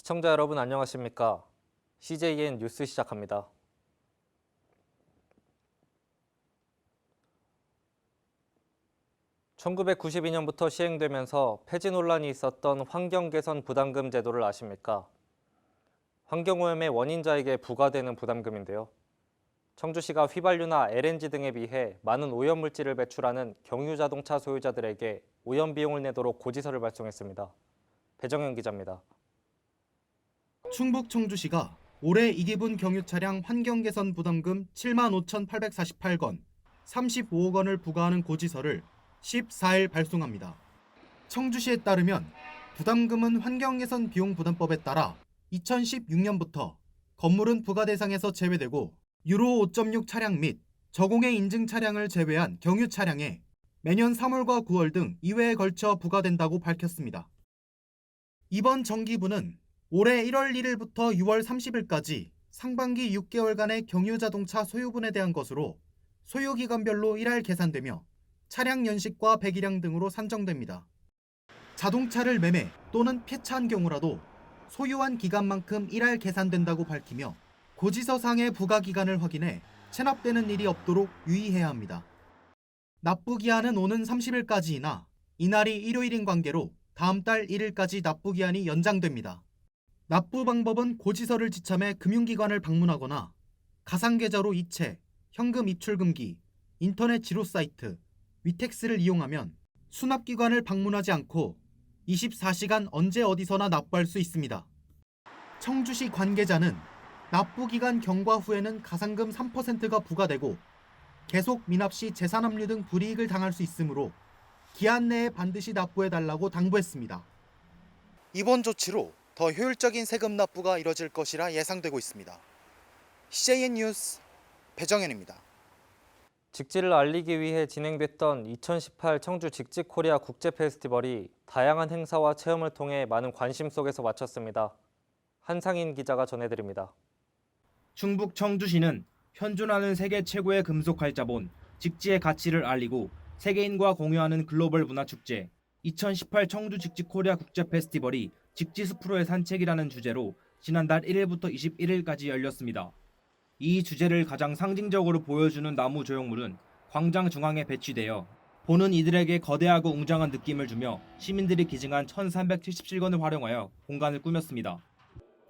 시청자 여러분 안녕하십니까? CJN 뉴스 시작합니다. (1992년부터) 시행되면서 폐지 논란이 있었던 환경개선 부담금 제도를 아십니까? 환경오염의 원인자에게 부과되는 부담금인데요. 청주시가 휘발유나 LNG 등에 비해 많은 오염물질을 배출하는 경유자동차 소유자들에게 오염 비용을 내도록 고지서를 발송했습니다. 배정현 기자입니다. 충북 청주시가 올해 이기분 경유차량 환경개선 부담금 75,848건, 35억 원을 부과하는 고지서를 14일 발송합니다. 청주시에 따르면 부담금은 환경개선 비용부담법에 따라 2016년부터 건물은 부과 대상에서 제외되고 유로 5.6 차량 및 저공해 인증 차량을 제외한 경유 차량에 매년 3월과 9월 등 2회에 걸쳐 부과된다고 밝혔습니다. 이번 정기분은 올해 1월 1일부터 6월 30일까지 상반기 6개월간의 경유자동차 소유분에 대한 것으로 소유기간별로 1할 계산되며 차량 연식과 배기량 등으로 산정됩니다. 자동차를 매매 또는 폐차한 경우라도 소유한 기간만큼 1할 계산된다고 밝히며 고지서상의 부과기간을 확인해 체납되는 일이 없도록 유의해야 합니다. 납부기한은 오는 30일까지이나 이날이 일요일인 관계로 다음 달 1일까지 납부기한이 연장됩니다. 납부 방법은 고지서를 지참해 금융기관을 방문하거나 가상계좌로 이체, 현금 입출금기, 인터넷 지로사이트, 위택스를 이용하면 수납기관을 방문하지 않고 24시간 언제 어디서나 납부할 수 있습니다. 청주시 관계자는 납부기간 경과 후에는 가상금 3%가 부과되고 계속 미납 시 재산압류 등 불이익을 당할 수 있으므로 기한 내에 반드시 납부해달라고 당부했습니다. 이번 조치로 더 효율적인 세금 납부가 이뤄질 것이라 예상되고 있습니다. CJN 뉴스 배정현입니다. 직지를 알리기 위해 진행됐던 2018 청주 직지코리아 국제페스티벌이 다양한 행사와 체험을 통해 많은 관심 속에서 마쳤습니다. 한상인 기자가 전해드립니다. 충북 청주시는 현존하는 세계 최고의 금속 활자본 직지의 가치를 알리고 세계인과 공유하는 글로벌 문화축제 2018 청주 직지 코리아 국제 페스티벌이 직지 숲으로의 산책이라는 주제로 지난달 1일부터 21일까지 열렸습니다. 이 주제를 가장 상징적으로 보여주는 나무 조형물은 광장 중앙에 배치되어 보는 이들에게 거대하고 웅장한 느낌을 주며 시민들이 기증한 1377건을 활용하여 공간을 꾸몄습니다.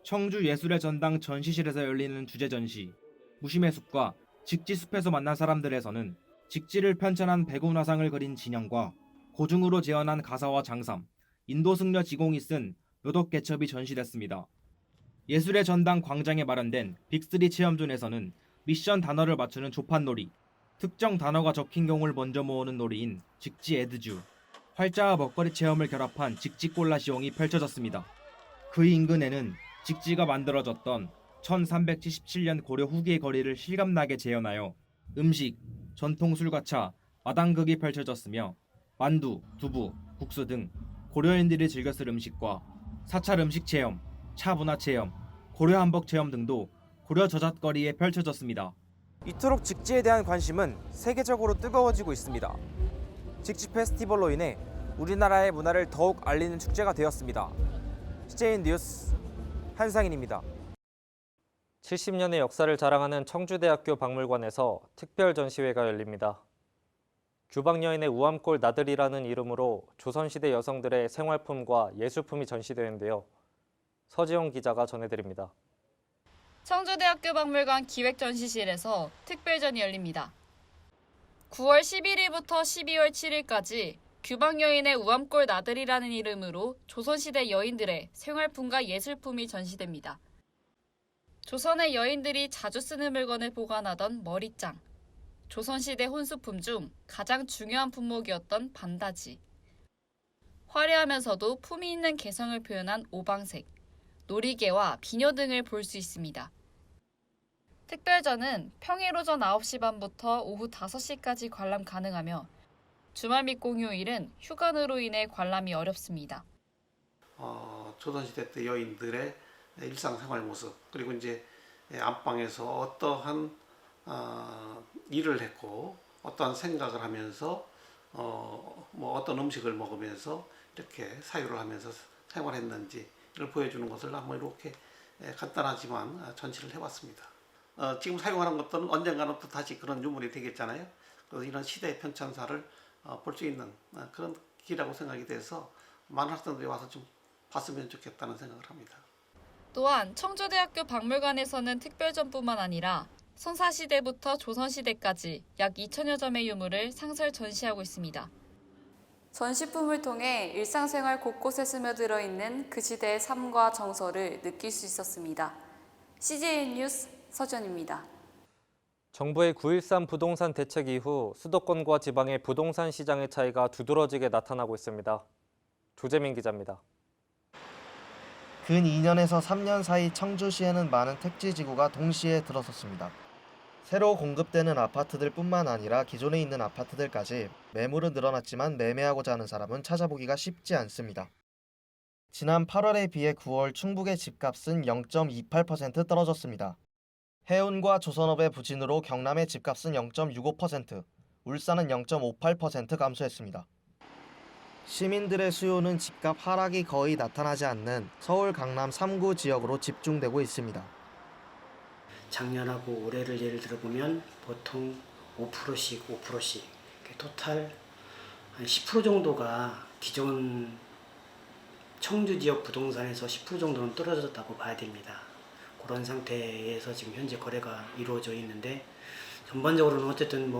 청주 예술의 전당 전시실에서 열리는 주제 전시 무심의 숲과 직지 숲에서 만난 사람들에서는 직지를 편찬한 백운 화상을 그린 진영과 고증으로 재현한 가사와 장삼, 인도 승려 지공이 쓴 묘덕 개첩이 전시됐습니다. 예술의 전당 광장에 마련된 빅3 체험존에서는 미션 단어를 맞추는 조판놀이, 특정 단어가 적힌 경우를 먼저 모으는 놀이인 직지 에드주, 활자와 먹거리 체험을 결합한 직지 꼴라시용이 펼쳐졌습니다. 그 인근에는 직지가 만들어졌던 1377년 고려 후기의 거리를 실감나게 재현하여 음식, 전통 술과 차, 마당극이 펼쳐졌으며 만두, 두부, 국수 등 고려인들이 즐겨 쓸 음식과 사찰 음식 체험, 차 문화 체험, 고려 한복 체험 등도 고려 저잣거리에 펼쳐졌습니다. 이토록 직지에 대한 관심은 세계적으로 뜨거워지고 있습니다. 직지 페스티벌로 인해 우리나라의 문화를 더욱 알리는 축제가 되었습니다. CJN 뉴스 한상인입니다. 70년의 역사를 자랑하는 청주대학교 박물관에서 특별 전시회가 열립니다. 규방여인의 우암골 나들이라는 이름으로 조선시대 여성들의 생활품과 예술품이 전시되는데요. 서지영 기자가 전해드립니다. 청주대학교 박물관 기획전시실에서 특별전이 열립니다. 9월 11일부터 12월 7일까지 규방여인의 우암골 나들이라는 이름으로 조선시대 여인들의 생활품과 예술품이 전시됩니다. 조선의 여인들이 자주 쓰는 물건을 보관하던 머리장, 조선시대 혼수품 중 가장 중요한 품목이었던 반다지, 화려하면서도 품위 있는 개성을 표현한 오방색, 놀이개와 비녀 등을 볼 수 있습니다. 특별전은 평일 오전 9시 반부터 오후 5시까지 관람 가능하며 주말 및 공휴일은 휴관으로 인해 관람이 어렵습니다. 조선시대 때 여인들의 일상생활 모습, 그리고 이제 안방에서 어떠한 일을 했고 어떠한 생각을 하면서 어떤 음식을 먹으면서 이렇게 사유를 하면서 생활했는지 보여주는 것을 한번 이렇게 간단하지만 전시를 해봤습니다. 지금 사용하는 것들은 언젠가는 또 다시 그런 유물이 되겠잖아요. 그래서 이런 시대의 편찬사를 볼 수 있는 그런 기라고 생각이 돼서 많은 학생들이 와서 좀 봤으면 좋겠다는 생각을 합니다. 또한 청주대학교 박물관에서는 특별전뿐만 아니라 선사시대부터 조선시대까지 약 2천여 점의 유물을 상설 전시하고 있습니다. 전시품을 통해 일상생활 곳곳에 스며들어 있는 그 시대의 삶과 정서를 느낄 수 있었습니다. CJ 뉴스 서전입니다. 정부의 9.13 부동산 대책 이후 수도권과 지방의 부동산 시장의 차이가 두드러지게 나타나고 있습니다. 조재민 기자입니다. 근 2년에서 3년 사이 청주시에는 많은 택지지구가 동시에 들어섰습니다. 새로 공급되는 아파트들 뿐만 아니라 기존에 있는 아파트들까지 매물은 늘어났지만 매매하고자 하는 사람은 찾아보기가 쉽지 않습니다. 지난 8월에 비해 9월 충북의 집값은 0.28% 떨어졌습니다. 해운과 조선업의 부진으로 경남의 집값은 0.65%, 울산은 0.58% 감소했습니다. 시민들의 수요는 집값 하락이 거의 나타나지 않는 서울 강남 3구 지역으로 집중되고 있습니다. 작년하고 올해를 예를 들어보면 보통 5%씩 토탈 한 10% 정도가 기존 청주 지역 부동산에서 10% 정도는 떨어졌다고 봐야 됩니다. 그런 상태에서 지금 현재 거래가 이루어져 있는데 전반적으로는 어쨌든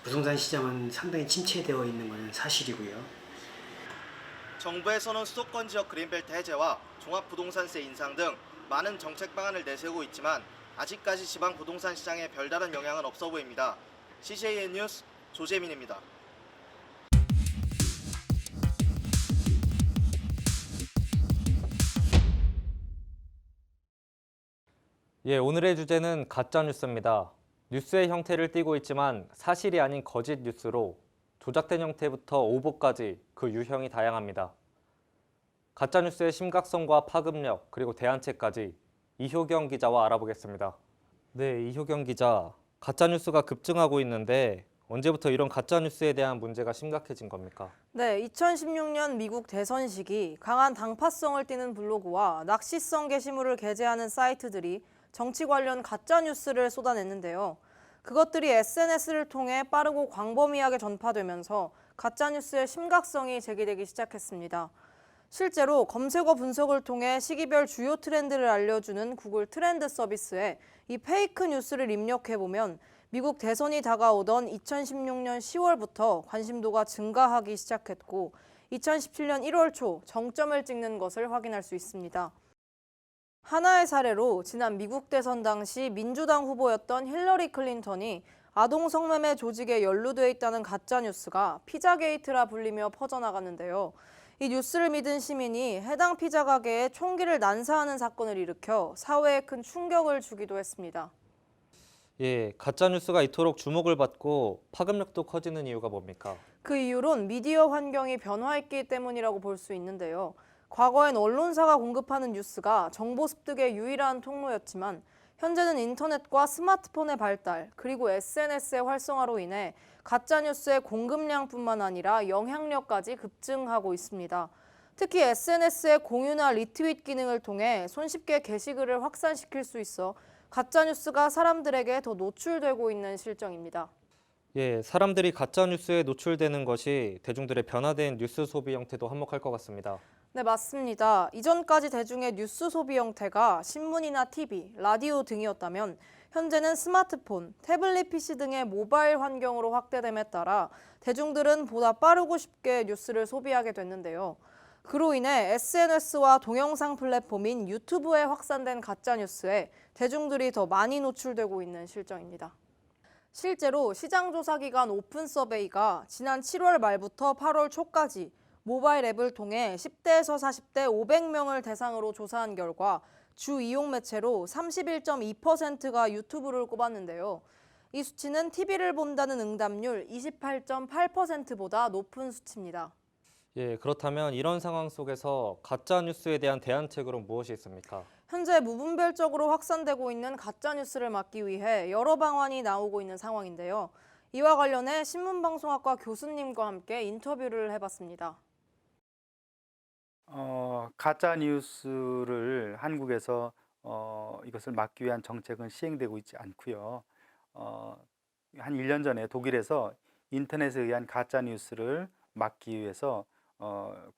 부동산 시장은 상당히 침체되어 있는 것은 사실이고요. 정부에서는 수도권 지역 그린벨트 해제와 종합부동산세 인상 등 많은 정책 방안을 내세우고 있지만 아직까지 지방 부동산 시장에 별다른 영향은 없어 보입니다. CJN 뉴스 조재민입니다. 오늘의 주제는 가짜뉴스입니다. 뉴스의 형태를 띠고 있지만 사실이 아닌 거짓 뉴스로 조작된 형태부터 오보까지 그 유형이 다양합니다. 가짜뉴스의 심각성과 파급력, 그리고 대안책까지 이효경 기자와 알아보겠습니다. 네, 이효경 기자. 가짜뉴스가 급증하고 있는데 언제부터 이런 가짜뉴스에 대한 문제가 심각해진 겁니까? 네, 2016년 미국 대선 시기 강한 당파성을 띠는 블로그와 낚시성 게시물을 게재하는 사이트들이 정치 관련 가짜뉴스를 쏟아냈는데요. 그것들이 SNS를 통해 빠르고 광범위하게 전파되면서 가짜뉴스의 심각성이 제기되기 시작했습니다. 실제로 검색어 분석을 통해 시기별 주요 트렌드를 알려주는 구글 트렌드 서비스에 이 페이크 뉴스를 입력해보면 미국 대선이 다가오던 2016년 10월부터 관심도가 증가하기 시작했고 2017년 1월 초 정점을 찍는 것을 확인할 수 있습니다. 하나의 사례로 지난 미국 대선 당시 민주당 후보였던 힐러리 클린턴이 아동 성매매 조직에 연루돼 있다는 가짜뉴스가 피자게이트라 불리며 퍼져나갔는데요. 이 뉴스를 믿은 시민이 해당 피자 가게에 총기를 난사하는 사건을 일으켜 사회에 큰 충격을 주기도 했습니다. 가짜뉴스가 이토록 주목을 받고 파급력도 커지는 이유가 뭡니까? 그 이유론 미디어 환경이 변화했기 때문이라고 볼 수 있는데요. 과거엔 언론사가 공급하는 뉴스가 정보 습득의 유일한 통로였지만 현재는 인터넷과 스마트폰의 발달, 그리고 SNS의 활성화로 인해 가짜뉴스의 공급량뿐만 아니라 영향력까지 급증하고 있습니다. 특히 SNS의 공유나 리트윗 기능을 통해 손쉽게 게시글을 확산시킬 수 있어 가짜뉴스가 사람들에게 더 노출되고 있는 실정입니다. 사람들이 가짜뉴스에 노출되는 것이 대중들의 변화된 뉴스 소비 형태도 한몫할 것 같습니다. 네, 맞습니다. 이전까지 대중의 뉴스 소비 형태가 신문이나 TV, 라디오 등이었다면 현재는 스마트폰, 태블릿 PC 등의 모바일 환경으로 확대됨에 따라 대중들은 보다 빠르고 쉽게 뉴스를 소비하게 됐는데요. 그로 인해 SNS와 동영상 플랫폼인 유튜브에 확산된 가짜뉴스에 대중들이 더 많이 노출되고 있는 실정입니다. 실제로 시장조사기관 오픈서베이가 지난 7월 말부터 8월 초까지 모바일 앱을 통해 10대에서 40대 500명을 대상으로 조사한 결과 주 이용 매체로 31.2%가 유튜브를 꼽았는데요. 이 수치는 TV를 본다는 응답률 28.8%보다 높은 수치입니다. 그렇다면 이런 상황 속에서 가짜뉴스에 대한 대안책으로 무엇이 있습니까? 현재 무분별적으로 확산되고 있는 가짜뉴스를 막기 위해 여러 방안이 나오고 있는 상황인데요. 이와 관련해 신문방송학과 교수님과 함께 인터뷰를 해봤습니다. 가짜 뉴스를 한국에서 이것을 막기 위한 정책은 시행되고 있지 않고요. 한 1년 전에 독일에서 인터넷에 의한 가짜 뉴스를 막기 위해서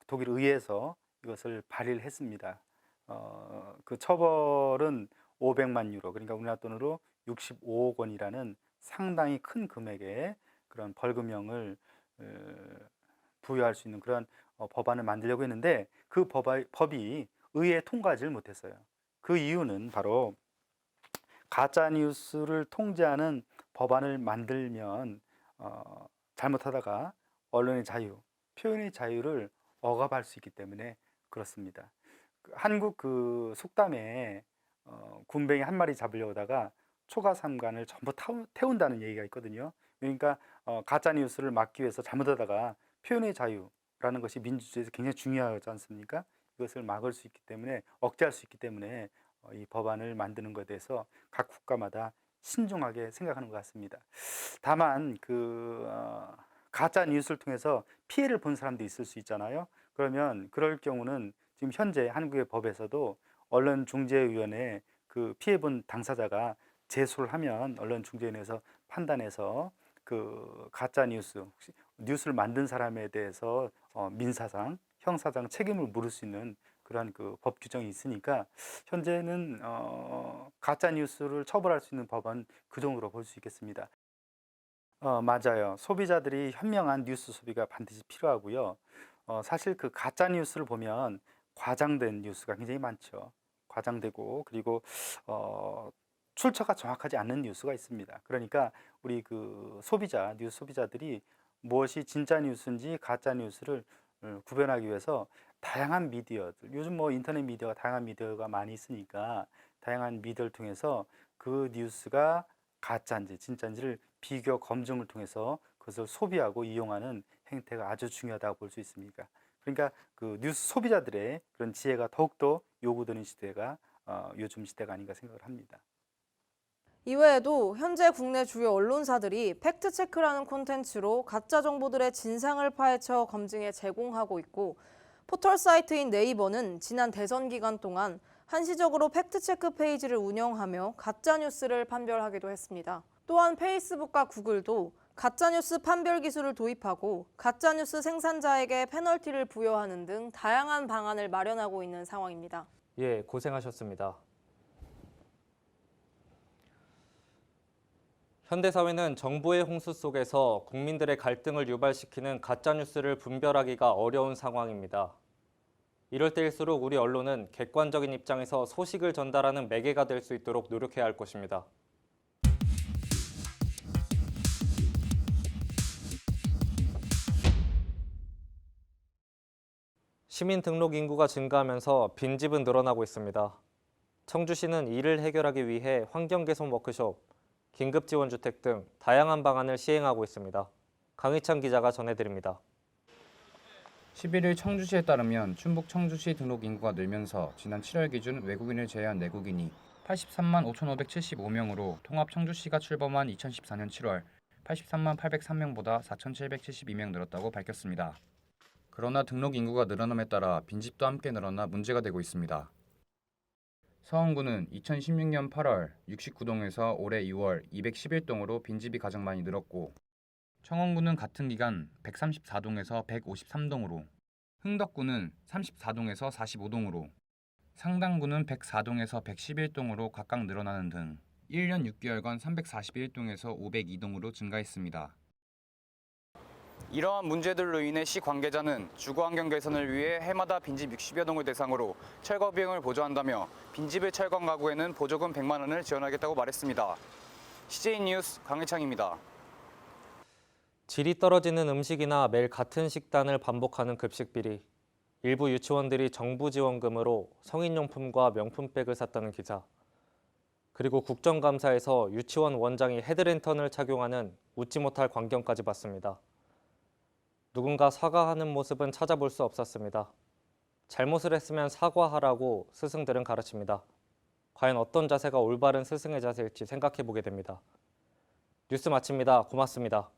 독일 의회에서 이것을 발의를 했습니다. 그 처벌은 500만 유로, 그러니까 우리나라 돈으로 65억 원이라는 상당히 큰 금액의 그런 벌금형을 부여할 수 있는 그런 법안을 만들려고 했는데 그 법이 의회에 통과하지를 못했어요. 그 이유는 바로 가짜 뉴스를 통제하는 법안을 만들면 잘못하다가 언론의 자유, 표현의 자유를 억압할 수 있기 때문에 그렇습니다. 한국 그 속담에 군뱅이 한 마리 잡으려고 하다가 초가삼간을 전부 태운다는 얘기가 있거든요. 그러니까 가짜 뉴스를 막기 위해서 잘못하다가 표현의 자유라는 것이 민주주의에서 굉장히 중요하지 않습니까? 이것을 막을 수 있기 때문에, 억제할 수 있기 때문에 이 법안을 만드는 것에 대해서 각 국가마다 신중하게 생각하는 것 같습니다. 다만 가짜 뉴스를 통해서 피해를 본 사람도 있을 수 있잖아요. 그러면 그럴 경우는 지금 현재 한국의 법에서도 언론중재위원회 그 피해 본 당사자가 제소를 하면 언론중재위원회에서 판단해서 그 가짜 뉴스를 만든 사람에 대해서 민사상, 형사상 책임을 물을 수 있는 그러한 그 법 규정이 있으니까 현재는 가짜 뉴스를 처벌할 수 있는 법은 그 정도로 볼 수 있겠습니다. 맞아요. 소비자들이 현명한 뉴스 소비가 반드시 필요하고요. 사실 그 가짜 뉴스를 보면 과장된 뉴스가 굉장히 많죠. 과장되고 그리고 출처가 정확하지 않는 뉴스가 있습니다. 그러니까 우리 그 뉴스 소비자들이 무엇이 진짜 뉴스인지 가짜 뉴스를 구별하기 위해서 다양한 미디어들, 요즘 뭐 인터넷 미디어가 다양한 미디어가 많이 있으니까 다양한 미디어를 통해서 그 뉴스가 가짜인지 진짜인지를 비교 검증을 통해서 그것을 소비하고 이용하는 행태가 아주 중요하다고 볼 수 있습니다. 그러니까 그 뉴스 소비자들의 그런 지혜가 더욱더 요구되는 시대가 요즘 시대가 아닌가 생각을 합니다. 이외에도 현재 국내 주요 언론사들이 팩트체크라는 콘텐츠로 가짜 정보들의 진상을 파헤쳐 검증해 제공하고 있고, 포털 사이트인 네이버는 지난 대선 기간 동안 한시적으로 팩트체크 페이지를 운영하며 가짜뉴스를 판별하기도 했습니다. 또한 페이스북과 구글도 가짜뉴스 판별 기술을 도입하고 가짜뉴스 생산자에게 페널티를 부여하는 등 다양한 방안을 마련하고 있는 상황입니다. 예, 고생하셨습니다. 현대사회는 정보의 홍수 속에서 국민들의 갈등을 유발시키는 가짜뉴스를 분별하기가 어려운 상황입니다. 이럴 때일수록 우리 언론은 객관적인 입장에서 소식을 전달하는 매개가 될 수 있도록 노력해야 할 것입니다. 시민 등록 인구가 증가하면서 빈집은 늘어나고 있습니다. 청주시는 이를 해결하기 위해 환경 개선 워크숍, 긴급 지원 주택 등 다양한 방안을 시행하고 있습니다. 강희찬 기자가 전해드립니다. 11일 청주시에 따르면 충북 청주시 등록 인구가 늘면서 지난 7월 기준 외국인을 제외한 내국인이 83만 5,575명으로 통합 청주시가 출범한 2014년 7월 83만 803명보다 4,772명 늘었다고 밝혔습니다. 그러나 등록 인구가 늘어남에 따라 빈집도 함께 늘어나 문제가 되고 있습니다. 서원구는 2016년 8월 69동에서 올해 2월 211동으로 빈집이 가장 많이 늘었고, 청원구는 같은 기간 134동에서 153동으로, 흥덕구는 34동에서 45동으로, 상당구는 104동에서 111동으로 각각 늘어나는 등 1년 6개월간 341동에서 502동으로 증가했습니다. 이러한 문제들로 인해 시 관계자는 주거환경 개선을 위해 해마다 빈집 60여 동을 대상으로 철거 비용을 보조한다며 빈집을 철거한 가구에는 보조금 100만 원을 지원하겠다고 말했습니다. CJ 뉴스 강희창입니다. 질이 떨어지는 음식이나 매일 같은 식단을 반복하는 급식 비리. 일부 유치원들이 정부 지원금으로 성인용품과 명품백을 샀다는 기사. 그리고 국정감사에서 유치원 원장이 헤드랜턴을 착용하는 웃지 못할 광경까지 봤습니다. 누군가 사과하는 모습은 찾아볼 수 없었습니다. 잘못을 했으면 사과하라고 스승들은 가르칩니다. 과연 어떤 자세가 올바른 스승의 자세일지 생각해 보게 됩니다. 뉴스 마칩니다. 고맙습니다.